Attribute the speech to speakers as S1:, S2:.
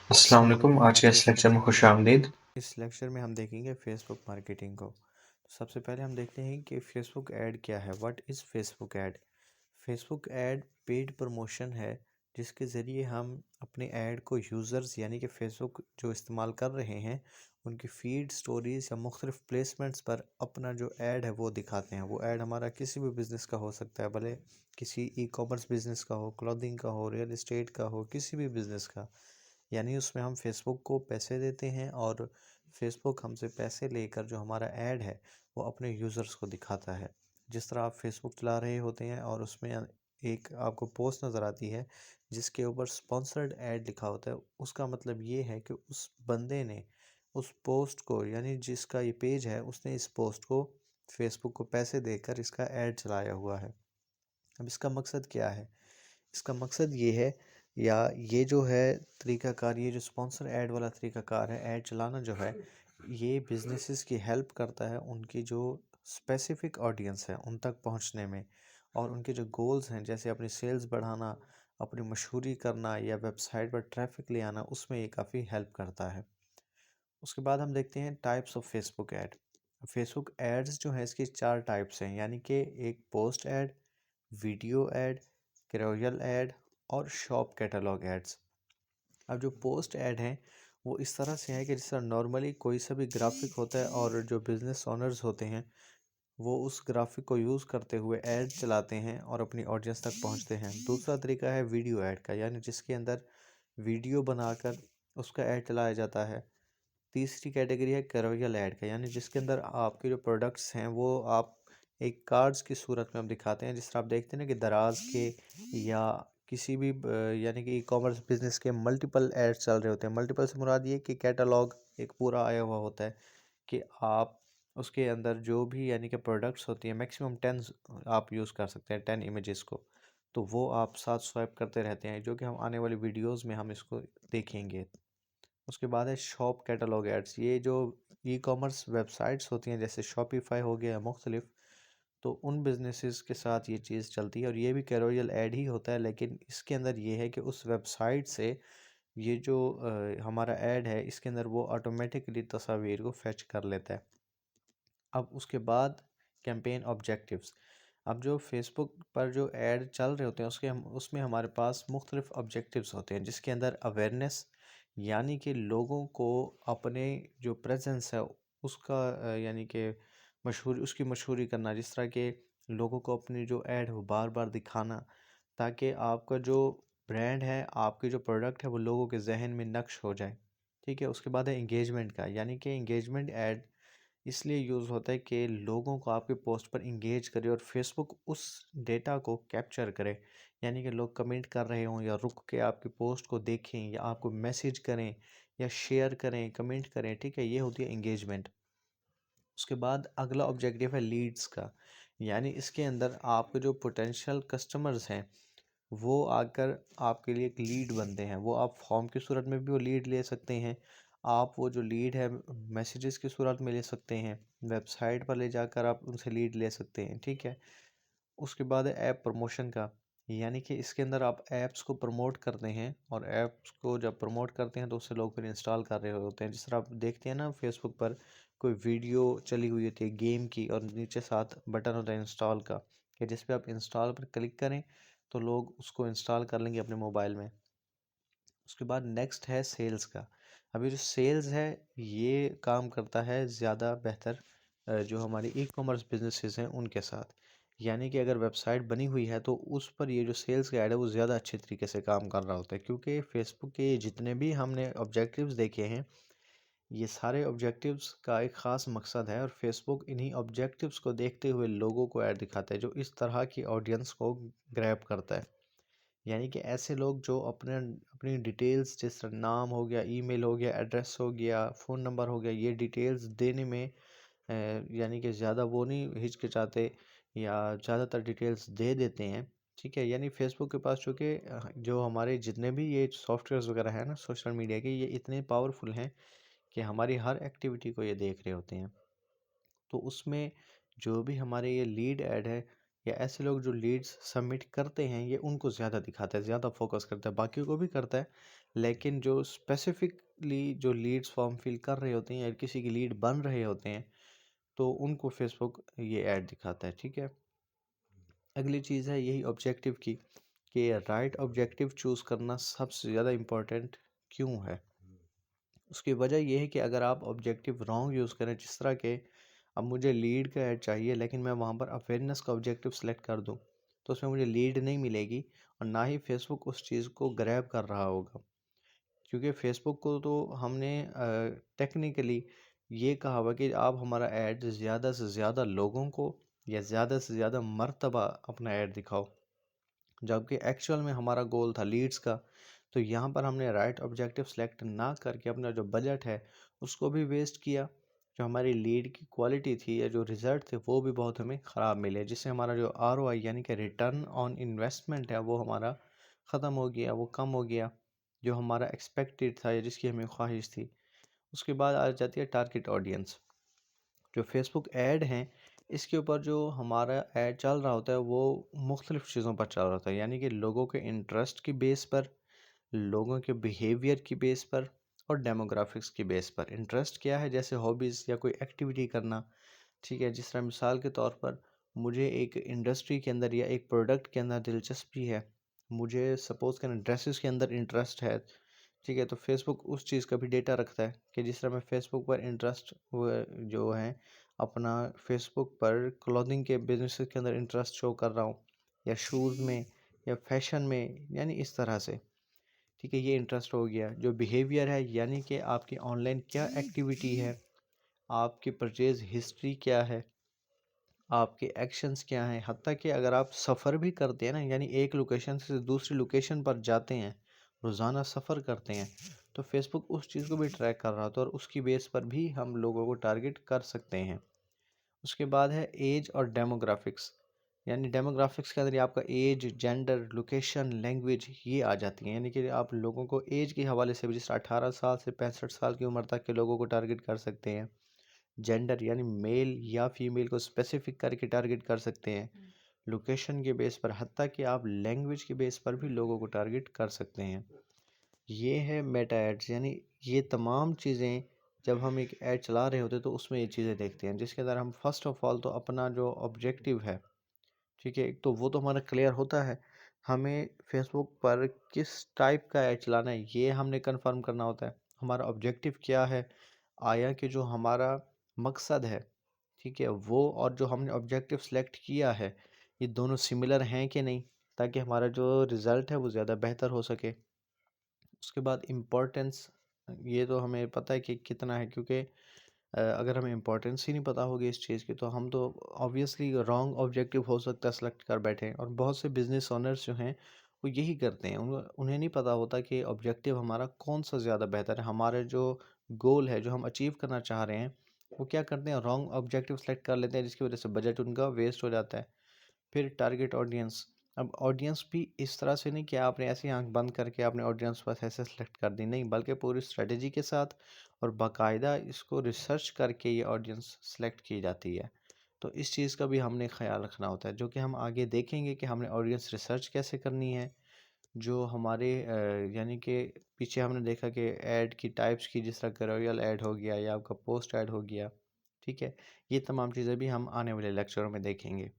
S1: अस्सलाम वालेकुम। आज के इस लेक्चर में खुश आमदीद।
S2: इस लेक्चर में हम देखेंगे फेसबुक मार्केटिंग को। तो सबसे पहले हम देखते हैं कि फेसबुक ऐड क्या है। What is Facebook ad? Facebook ad paid promotion है जिसके ज़रिए हम अपने ऐड को यूज़र्स यानी कि फेसबुक जो इस्तेमाल कर रहे हैं उनकी फीड स्टोरीज़ या मुख्तलिफ प्लेसमेंट्स पर अपना जो ऐड है वो दिखाते हैं। वो ऐड हमारा किसी भी बिज़नेस का हो सकता है, भले किसी ई कॉमर्स बिज़नेस का हो, क्लॉथिंग का हो, रियल इस्टेट का हो, किसी भी बिज़नेस का। यानी उसमें हम फेसबुक को पैसे देते हैं और फेसबुक हमसे पैसे लेकर जो हमारा ऐड है वो अपने यूज़र्स को दिखाता है। जिस तरह आप फेसबुक चला रहे होते हैं और उसमें एक आपको पोस्ट नज़र आती है जिसके ऊपर स्पॉन्सर्ड ऐड लिखा होता है, उसका मतलब ये है कि उस बंदे ने उस पोस्ट को, यानी जिसका ये पेज है, उसने इस पोस्ट को फेसबुक को पैसे देकर इसका ऐड चलाया हुआ है। अब इसका मकसद क्या है? इसका मकसद ये है, या ये जो है तरीक़ाकार, ये जो स्पॉन्सर ऐड वाला तरीक़ाकार है ऐड चलाना जो है, ये बिजनेसेस की हेल्प करता है उनकी जो स्पेसिफिक ऑडियंस है उन तक पहुंचने में, और उनके जो गोल्स हैं जैसे अपनी सेल्स बढ़ाना, अपनी मशहूरी करना या वेबसाइट पर ट्रैफिक ले आना, उसमें ये काफ़ी हेल्प करता है। उसके बाद हम देखते हैं types of Facebook ad. Facebook ads जो है इसकी चार टाइप्स हैं, यानी कि एक post ad, video ad, carousel ad और शॉप कैटलॉग एड्स। अब जो पोस्ट ऐड हैं वो इस तरह से है कि जिस तरह नॉर्मली कोई सा भी ग्राफिक होता है और जो बिजनेस ओनर्स होते हैं वो उस ग्राफिक को यूज़ करते हुए ऐड चलाते हैं और अपनी ऑडियंस तक पहुंचते हैं। दूसरा तरीका है वीडियो ऐड का, यानी जिसके अंदर वीडियो बनाकर उसका ऐड चलाया जाता है। तीसरी कैटेगरी है कैरोयल ऐड का, यानी जिसके अंदर आपके जो प्रोडक्ट्स हैं वो आप एक कार्ड्स की सूरत में हम दिखाते हैं, जिस तरह आप देखते हैं ना कि दराज के या किसी भी यानी कि ई कॉमर्स बिजनेस के मल्टीपल एड्स चल रहे होते हैं। मल्टीपल से मुराद ये कि कैटलॉग एक पूरा आया हुआ होता है कि आप उसके अंदर जो भी यानी कि प्रोडक्ट्स होती हैं मैक्सिमम 10 आप यूज़ कर सकते हैं, 10 इमेजेस को। तो वो आप साथ स्वाइप करते रहते हैं, जो कि हम आने वाली वीडियोस में हम इसको देखेंगे। उसके बाद है शॉप कैटलॉग एड्स। ये जो ई कॉमर्स वेबसाइट्स होती हैं जैसे शॉपिफाई हो गया मुख्तलिफ, तो उन बिजनेसेस के साथ ये चीज़ चलती है और ये भी कैरोयल ऐड ही होता है, लेकिन इसके अंदर ये है कि उस वेबसाइट से ये जो हमारा ऐड है इसके अंदर वो ऑटोमेटिकली तस्वीर को फेच कर लेता है। अब उसके बाद कैंपेन ऑब्जेक्टिव्स। अब जो फेसबुक पर जो ऐड चल रहे होते हैं उसमें हमारे पास मुख्तलिफ ऑब्जेक्टिव्स होते हैं, जिसके अंदर अवेयरनेस, यानी कि लोगों को अपने जो प्रेजेंस है उसका यानी कि उसकी मशहूरी करना, जिस तरह के लोगों को अपनी जो ऐड है वो बार बार दिखाना, ताकि आपका जो ब्रांड है, आपकी जो प्रोडक्ट है वो लोगों के जहन में नक्श हो जाए। ठीक है। उसके बाद है इंगेजमेंट का, यानी कि इंगेजमेंट ऐड इसलिए यूज़ होता है कि लोगों को आपके पोस्ट पर इंगेज करे और फेसबुक उस डेटा को कैप्चर करे, यानी कि लोग कमेंट कर रहे हों या रुक के आपकी पोस्ट को देखें या आपको मैसेज करें या शेयर करें, कमेंट करें। ठीक है, ये होती है इंगेजमेंट। उसके बाद अगला ऑब्जेक्टिव है लीड्स का, यानी इसके अंदर आपके जो पोटेंशियल कस्टमर्स हैं वो आकर आपके लिए एक लीड बनते हैं। वो आप फॉर्म की सूरत में भी वो लीड ले सकते हैं, आप वो जो लीड है मैसेजेस की सूरत में ले सकते हैं, वेबसाइट पर ले जाकर आप उनसे लीड ले सकते हैं। ठीक है। उसके बाद है ऐप प्रमोशन का, यानी कि इसके अंदर आप ऐप्स को प्रमोट करते हैं और ऐप्स को जब प्रमोट करते हैं तो उससे लोग फिर इंस्टॉल कर रहे होते हैं। जिस तरह आप देखते हैं ना फेसबुक पर कोई वीडियो चली हुई होती है गेम की और नीचे साथ बटन होता है इंस्टॉल का, कि जिस पे आप इंस्टॉल पर क्लिक करें तो लोग उसको इंस्टॉल कर लेंगे अपने मोबाइल में। उसके बाद नेक्स्ट है सेल्स का। अभी जो सेल्स है ये काम करता है ज़्यादा बेहतर जो हमारी ई कॉमर्स बिजनेसेस हैं उनके साथ, यानी कि अगर वेबसाइट बनी हुई है तो उस पर ये जो सेल्स का ऐड है वो ज़्यादा अच्छे तरीके से काम कर रहा होता है, क्योंकि फेसबुक के जितने भी हमने ऑब्जेक्टिव्स देखे हैं ये सारे ऑब्जेक्टिव्स का एक ख़ास मकसद है और फेसबुक इन्हीं ऑब्जेक्टिव्स को देखते हुए लोगों को ऐड दिखाता है जो इस तरह की ऑडियंस को ग्रैब करता है। यानी कि ऐसे लोग जो अपने अपनी डिटेल्स, जिस तरह नाम हो गया, ईमेल हो गया, एड्रेस हो गया, फ़ोन नंबर हो गया, ये डिटेल्स देने में यानी कि ज़्यादा वो नहीं हिचकिचाते या ज़्यादातर डिटेल्स दे देते हैं। ठीक है। यानी फेसबुक के पास चूँकि जो हमारे जितने भी ये सॉफ्टवेयर्स वगैरह हैं ना सोशल मीडिया के, ये इतने पावरफुल हैं कि हमारी हर एक्टिविटी को ये देख रहे होते हैं। तो उसमें जो भी हमारे ये लीड ऐड है या ऐसे लोग जो लीड्स सबमिट करते हैं ये उनको ज़्यादा दिखाता है, ज़्यादा फोकस करता है, बाकियों को भी करता है, लेकिन जो स्पेसिफिकली जो लीड्स फॉर्म फिल कर रहे होते हैं या किसी की लीड बन रहे होते हैं तो उनको फेसबुक ये ऐड दिखाता है। ठीक है, अगली चीज़ है यही ऑब्जेक्टिव की, कि राइट ऑब्जेक्टिव चूज़ करना सबसे ज़्यादा इम्पोर्टेंट क्यों है। उसकी वजह ये है कि अगर आप ऑब्जेक्टिव रॉन्ग यूज़ करें, जिस तरह के अब मुझे लीड का ऐड चाहिए लेकिन मैं वहाँ पर अवेयरनेस का ऑब्जेक्टिव सेलेक्ट कर दूँ तो उसमें मुझे लीड नहीं मिलेगी और ना ही फेसबुक उस चीज़ को ग्रैब कर रहा होगा, क्योंकि फेसबुक को तो हमने टेक्निकली ये कहा हुआ कि आप हमारा ऐड ज़्यादा से ज़्यादा लोगों को या ज़्यादा से ज़्यादा मर्तबा अपना ऐड दिखाओ, जबकि एक्चुअल में हमारा गोल था लीड्स का। तो यहाँ पर हमने राइट ऑब्जेक्टिव सेलेक्ट ना करके अपना जो बजट है उसको भी वेस्ट किया, जो हमारी लीड की क्वालिटी थी या जो रिज़ल्ट थे वो भी बहुत हमें ख़राब मिले, जिससे हमारा जो ROI यानी कि रिटर्न ऑन इन्वेस्टमेंट है वो हमारा ख़त्म हो गया, वो कम हो गया, जो हमारा एक्सपेक्टेड था या जिसकी हमें ख्वाहिश थी। उसके बाद आ जाती है टारगेट ऑडियंस। जो फेसबुक ऐड हैं इसके ऊपर जो हमारा ऐड चल रहा होता है वो मुख्तलिफ़ चीज़ों पर चल रहा होता है, यानी कि लोगों के इंटरेस्ट की बेस पर, लोगों के बिहेवियर की बेस पर और डेमोग्राफिक्स की बेस पर। इंटरेस्ट क्या है, जैसे हॉबीज़ या कोई एक्टिविटी करना। ठीक है, जिस तरह मिसाल के तौर पर मुझे एक इंडस्ट्री के अंदर या एक प्रोडक्ट के अंदर दिलचस्पी है, मुझे सपोज़ करें ड्रेसेस के अंदर इंटरेस्ट है। ठीक है, तो फेसबुक उस चीज़ का भी डेटा रखता है कि जिस तरह मैं फेसबुक पर इंटरेस्ट जो है अपना फेसबुक पर क्लॉथिंग के बिजनेस के अंदर इंटरेस्ट शो कर रहा हूँ या शूज़ में या फैशन में, यानी इस तरह से। ठीक है, ये इंटरेस्ट हो गया। जो बिहेवियर है यानी कि आपकी ऑनलाइन क्या एक्टिविटी है, आपकी परचेज़ हिस्ट्री क्या है, आपके एक्शंस क्या हैं, हत्ता कि अगर आप सफ़र भी करते हैं ना, यानी एक लोकेशन से दूसरी लोकेशन पर जाते हैं, रोज़ाना सफ़र करते हैं, तो फेसबुक उस चीज़ को भी ट्रैक कर रहा था और उसकी बेस पर भी हम लोगों को टारगेट कर सकते हैं। उसके बाद है एज और डेमोग्राफिक्स, यानी डेमोग्राफिक्स के अंदर ये आपका एज, जेंडर, लोकेशन, लैंग्वेज ये आ जाती हैं, यानी कि आप लोगों को एज के हवाले से भी जिस 18 साल से 65 साल की उम्र तक के लोगों को टारगेट कर सकते हैं। जेंडर यानी मेल या फीमेल को स्पेसिफिक करके टारगेट कर सकते हैं, लोकेशन के बेस पर, हत्ता कि आप लैंग्वेज के बेस पर भी लोगों को टारगेट कर सकते हैं। ये है मेटा एड्स, यानी ये तमाम चीज़ें जब हम एक ऐड चला रहे होते हैं तो उसमें ये चीज़ें देखते हैं, जिसके अंदर हम फर्स्ट ऑफ ऑल तो अपना जो ऑब्जेक्टिव है, ठीक है, एक तो वो तो हमारा क्लियर होता है, हमें फेसबुक पर किस टाइप का ऐड चलाना है ये हमने कंफर्म करना होता है, हमारा ऑब्जेक्टिव क्या है, आया कि जो हमारा मकसद है, ठीक है, वो और जो हमने ऑब्जेक्टिव सेलेक्ट किया है ये दोनों सिमिलर हैं कि नहीं, ताकि हमारा जो रिज़ल्ट है वो ज़्यादा बेहतर हो सके। उसके बाद इम्पोर्टेंस, ये तो हमें पता है कि कितना है, क्योंकि अगर हमें इम्पोर्टेंस ही नहीं पता होगी इस चीज़ की तो हम तो ऑब्वियसली रॉन्ग ऑब्जेक्टिव हो सकता है सेलेक्ट कर बैठे, और बहुत से बिजनेस ओनर्स जो हैं वो यही करते हैं, उन्हें नहीं पता होता कि ऑब्जेक्टिव हमारा कौन सा ज़्यादा बेहतर है, हमारे जो गोल है जो हम अचीव करना चाह रहे हैं वो क्या करते हैं, रॉन्ग ऑब्जेक्टिव सेलेक्ट कर लेते हैं, जिसकी वजह से बजट उनका वेस्ट हो जाता है। फिर टारगेट ऑडियंस, अब ऑडियंस भी इस तरह से नहीं कि आपने ऐसी आंख बंद करके आपने ऑडियंस बस ऐसे सेलेक्ट कर दी, नहीं, बल्कि पूरी स्ट्रेटजी के साथ और बाकायदा इसको रिसर्च करके ये ऑडियंस सेलेक्ट की जाती है। तो इस चीज़ का भी हमने ख्याल रखना होता है, जो कि हम आगे देखेंगे कि हमने ऑडियंस रिसर्च कैसे करनी है। जो हमारे यानी कि पीछे हमने देखा कि ऐड की टाइप्स की, जिस तरह करोरियल ऐड हो गया या आपका पोस्ट ऐड हो गया, ठीक है, ये तमाम चीज़ें भी हम आने वाले लेक्चरों में देखेंगे।